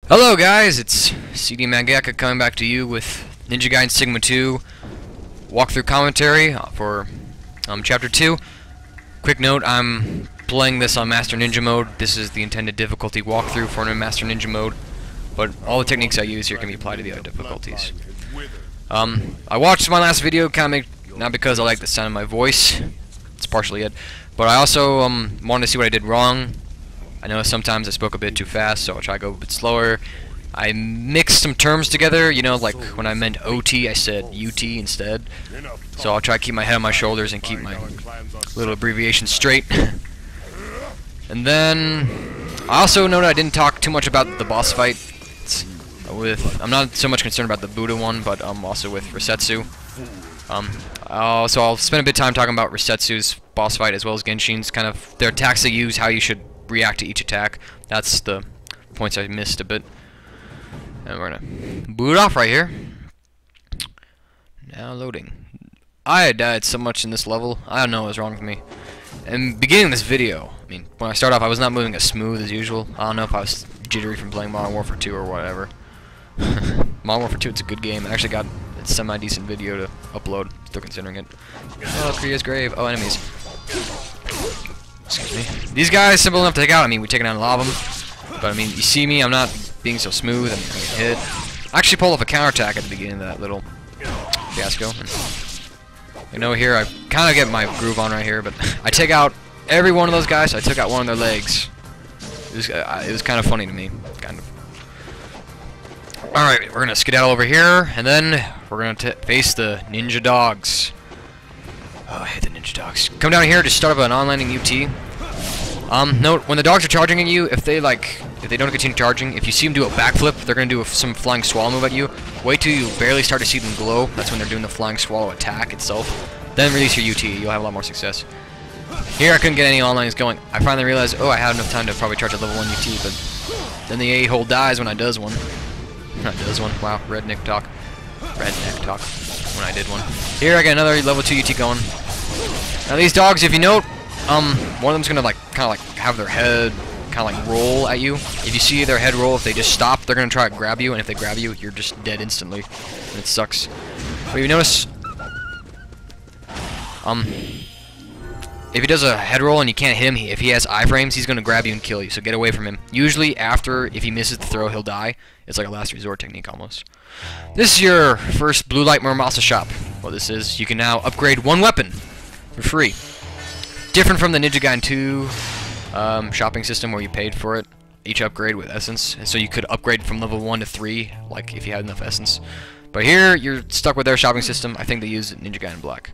Hello guys, it's CD Mangaka coming back to you with Ninja Gaiden Sigma 2 walkthrough commentary for Chapter 2. Quick note, I'm playing this on Master Ninja mode. This is the intended difficulty walkthrough for Master Ninja mode, but all the techniques I use here can be applied to the other difficulties. I watched my last video, not because I like the sound of my voice, it's partially it, but I also wanted to see what I did wrong. I know sometimes I spoke a bit too fast, so I'll try to go a bit slower. I mixed some terms together, you know, like when I meant OT, I said UT instead. So I'll try to keep my head on my shoulders and keep my little abbreviations straight. And then I also noted I didn't talk too much about the boss fight. I'm not so much concerned about the Buddha one, but also with Resetsu. So I'll spend a bit of time talking about Resetsu's boss fight as well as Genshin's, kind of their attacks they use, how you should react to each attack. That's the points I missed a bit. And we're gonna boot off right here. Now loading. I had died so much in this level. I don't know what was wrong with me. And beginning this video, I mean, when I start off, I was not moving as smooth as usual. I don't know if I was jittery from playing Modern Warfare 2 or whatever. Modern Warfare 2, it's a good game. I actually got a semi-decent video to upload. Still considering it. Oh, Kriya's grave. Oh, enemies. Excuse me. These guys simple enough to take out. I mean, we taken out a lot of them, but I mean, you see me. I'm not being so smooth. I'm getting hit. I actually pulled off a counterattack at the beginning of that little fiasco. You know, here I kind of get my groove on right here, but I take out every one of those guys. So I took out one of their legs. It was kind of funny to me, kind of. All right, we're gonna skedaddle over here, and then we're gonna face the ninja dogs. Oh, I hate the ninja dogs. Come down here to start up an on-landing UT. Note, when the dogs are charging at you, if they don't continue charging, if you see them do a backflip, they're going to do some flying swallow move at you. Wait till you barely start to see them glow. That's when they're doing the flying swallow attack itself. Then release your UT. You'll have a lot more success. Here, I couldn't get any onlines going. I finally realized, oh, I had enough time to probably charge a level 1 UT, but then the a-hole dies when I does one. Wow, redneck talk. Redneck talk. When I did one. Here, I got another level 2 UT going. Now these dogs, if you note, one of them's gonna kind of have their head kind of roll at you. If you see their head roll, if they just stop, they're gonna try to grab you, and if they grab you, you're just dead instantly, and it sucks. But you notice, if he does a head roll and you can't hit him, if he has iframes, he's gonna grab you and kill you. So get away from him. Usually, if he misses the throw, he'll die. It's like a last resort technique almost. This is your first Blue Light Muramasa shop. What this is, you can now upgrade one weapon for free. Different from the Ninja Gaiden 2 shopping system where you paid for it, each upgrade with essence. And so you could upgrade from level 1 to 3, like if you had enough essence. But here, you're stuck with their shopping system. I think they use Ninja Gaiden Black.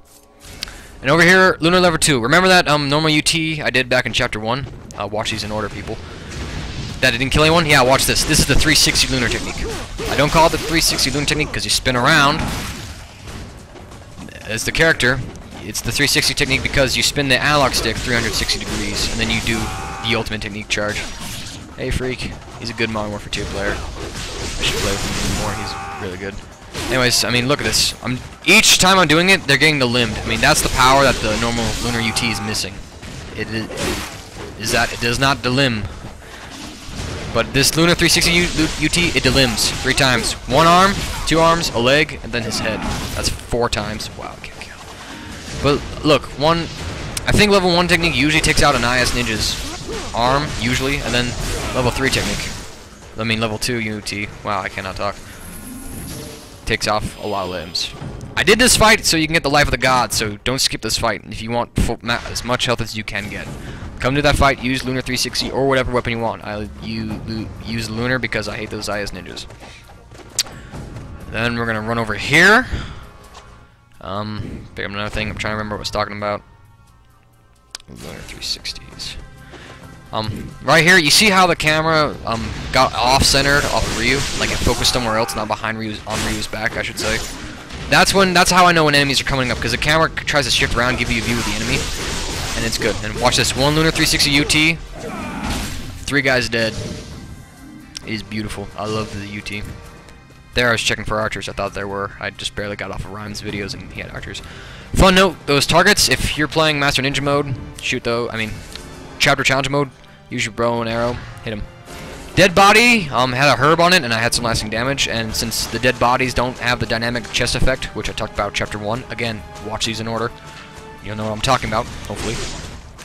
And over here, Lunar Lever 2. Remember that normal UT I did back in Chapter 1? Watch these in order, people. That it didn't kill anyone? Yeah, watch this. This is the 360 Lunar technique. I don't call it the 360 Lunar technique because you spin around as the character. It's the 360 technique because you spin the analog stick 360 degrees, and then you do the ultimate technique charge. Hey, Freak. He's a good Modern Warfare 2 player. I should play with him more. He's really good. Anyways, I mean, look at this. Each time I'm doing it, they're getting the limbed. I mean, that's the power that the normal Lunar UT is missing. It does not delimb. But this Lunar 360 UT, it delimbs 3 times. 1 arm, 2 arms, a leg, and then his head. That's 4 times. Wow, can't kill. But look, I think level 1 technique usually takes out an IS ninja's arm, usually, and then level 3 technique. I mean, level 2 UT. Wow, I cannot talk. Takes off a lot of limbs. I did this fight so you can get the life of the gods, so don't skip this fight if you want as much health as you can get. Come to that fight, use Lunar 360 or whatever weapon you want. I use Lunar because I hate those IS ninjas. Then we're gonna run over here. Pick up another thing. I'm trying to remember what I was talking about. Lunar 360s. Right here, you see how the camera got off-centered off of Ryu, like it focused somewhere else, not behind Ryu's back, I should say. That's how I know when enemies are coming up, because the camera tries to shift around, give you a view of the enemy, and it's good. And watch this, 1 Lunar 360 UT, 3 guys dead. It is beautiful. I love the UT. There, I was checking for archers. I thought there were. I just barely got off of Ryan's videos and he had archers. Fun note: those targets, if you're playing Master Ninja mode, shoot though. I mean, Chapter Challenge mode. Use your bow and arrow. Hit him. Dead body had a herb on it, and I had some lasting damage. And since the dead bodies don't have the dynamic chest effect, which I talked about chapter 1, again, watch these in order. You'll know what I'm talking about, hopefully.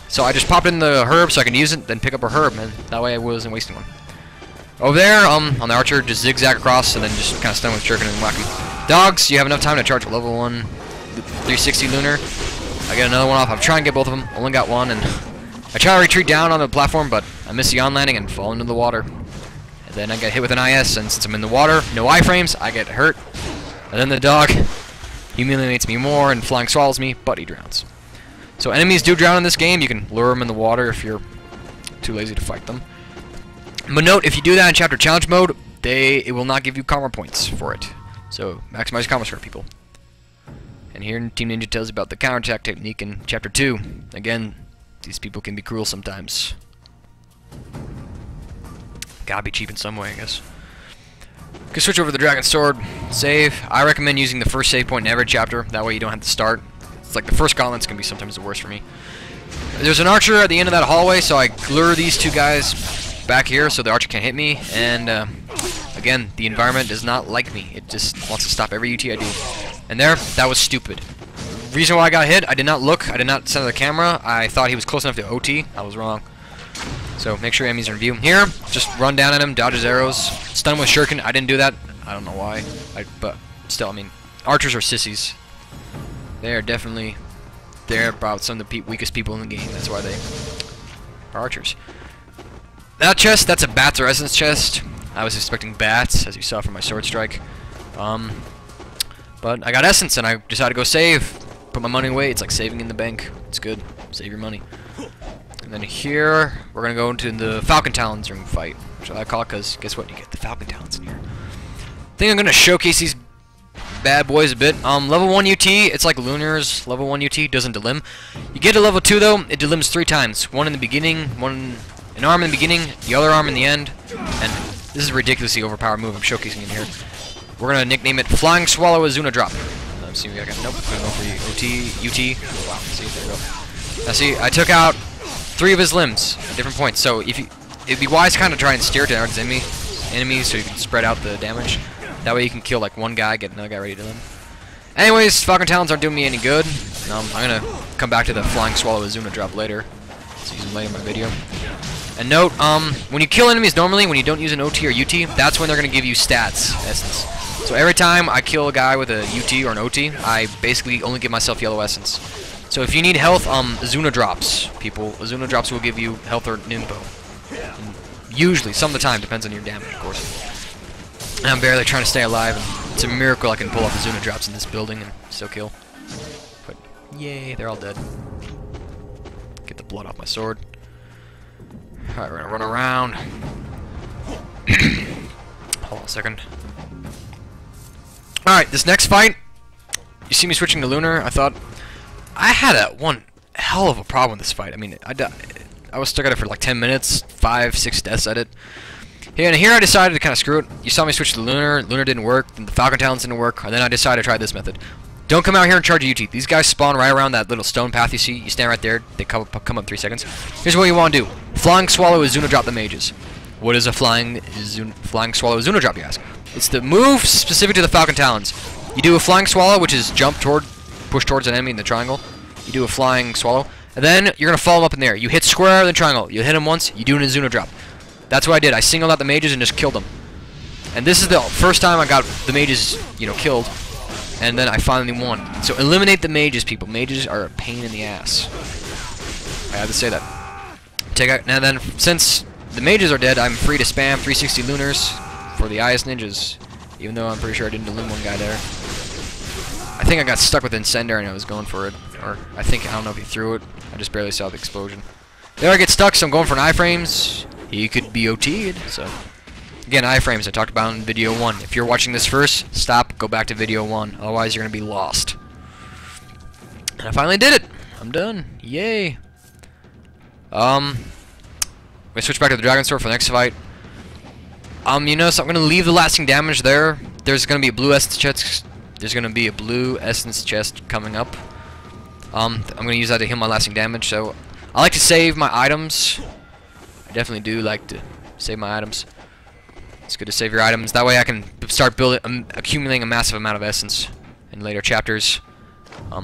So I just popped in the herb so I can use it, then pick up a herb, and that way I wasn't wasting one. Over there, on the archer, just zigzag across, and then just kind of stun with shuriken and wacky. Dogs, you have enough time to charge a level 1 360 lunar. I get another one off. I'm trying to get both of them. Only got one, and I try to retreat down on the platform, but I miss the on-landing and fall into the water. And then I get hit with an IS, and since I'm in the water, no iframes, I get hurt. And then the dog humiliates me more and flying swallows me, but he drowns. So enemies do drown in this game. You can lure them in the water if you're too lazy to fight them. But note, if you do that in chapter challenge mode, it will not give you karma points for it. So maximize karma for people. And here Team Ninja tells you about the counterattack technique in chapter 2. Again, these people can be cruel sometimes. Gotta be cheap in some way, I guess. You can switch over to the Dragon Sword, save. I recommend using the first save point in every chapter. That way you don't have to start. It's like the first gauntlets can be sometimes the worst for me. There's an archer at the end of that hallway, so I lure these two guys back here so the archer can't hit me. And again, the environment does not like me. It just wants to stop every UT I do. And there, that was stupid. Reason why I got hit, I did not look, I did not center the camera. I thought he was close enough to OT. I was wrong. So make sure enemies are in view. Here, just run down at him, dodge his arrows, stun him with shuriken. I didn't do that. I don't know why. But still, I mean, archers are sissies. They're definitely, they're about some of the weakest people in the game. That's why they are archers. That chest, that's a bats or essence chest. I was expecting bats, as you saw from my sword strike. But I got essence, and I decided to go save. Put my money away. It's like saving in the bank. It's good. Save your money. And then here, we're going to go into the Falcon Talons ring fight, which I call it because guess what? You get the Falcon Talons in here. I think I'm going to showcase these bad boys a bit. Level 1 UT, it's like Lunar's level 1 UT, doesn't delim. You get to level 2 though, it delims 3 times. One in the beginning, an arm in the beginning, the other arm in the end. And this is a ridiculously overpowered move I'm showcasing in here. We're going to nickname it Flying Swallow Azuna Drop. See, we got, nope, I'm going to go for the UT. Wow, see, there we go. Now see, I took out 3 of his limbs at different points. So it'd be wise kind of try and steer towards enemies so you can spread out the damage. That way you can kill like one guy, get another guy ready to limb. Anyways, Falcon Talons aren't doing me any good. I'm gonna come back to the Flying Swallow Azuna Drop later. So use them later in my video. And note, when you kill enemies normally, when you don't use an OT or UT, that's when they're gonna give you stats, essence. So every time I kill a guy with a UT or an OT, I basically only give myself yellow essence. So if you need health, Azuna drops, people. Azuna drops will give you health or Nimbo. And usually, some of the time, depends on your damage, of course. And I'm barely trying to stay alive, and it's a miracle I can pull off Azuna drops in this building and still kill. But yay, they're all dead. Get the blood off my sword. Alright, we're gonna run around. Hold on a second. Alright, this next fight, you see me switching to Lunar. I thought I had one hell of a problem with this fight. I mean, I was stuck at it for like 10 minutes, 5, 6 deaths at it. And here I decided to kind of screw it. You saw me switch to Lunar. Lunar didn't work, then the Falcon Talons didn't work, and then I decided to try this method. Don't come out here and charge a UT. These guys spawn right around that little stone path you see. You stand right there. They come up 3 seconds. Here's what you want to do. Flying Swallow Azuna Drop the mages. What is a Flying Swallow Azuna Drop, you ask? It's the move specific to the Falcon Talons. You do a Flying Swallow, which is push towards an enemy in the triangle. You do a Flying Swallow, and then you're going to follow up in there. You hit square in the triangle. You hit him once, you do an Azuna Drop. That's what I did. I singled out the mages and just killed them. And this is the first time I got the mages, killed. And then I finally won. So eliminate the mages, people. Mages are a pain in the ass. I have to say that. Now then, since the mages are dead, I'm free to spam 360 Lunars for the IS ninjas. Even though I'm pretty sure I didn't limb one guy there. I think I got stuck with Incendiary and I was going for it. Or I don't know if he threw it. I just barely saw the explosion. There I get stuck, so I'm going for an iframes. He could be OT'd, so. Again, iframes I talked about in video 1. If you're watching this first, stop, go back to video 1. Otherwise, you're going to be lost. And I finally did it. I'm done. Yay. I'm going to switch back to the Dragon Sword for the next fight. So I'm going to leave the lasting damage there. There's going to be a blue essence chest. There's going to be a blue essence chest coming up. I'm going to use that to heal my lasting damage. So I like to save my items. I definitely do like to save my items. It's good to save your items. That way I can start building, accumulating a massive amount of essence in later chapters. I'll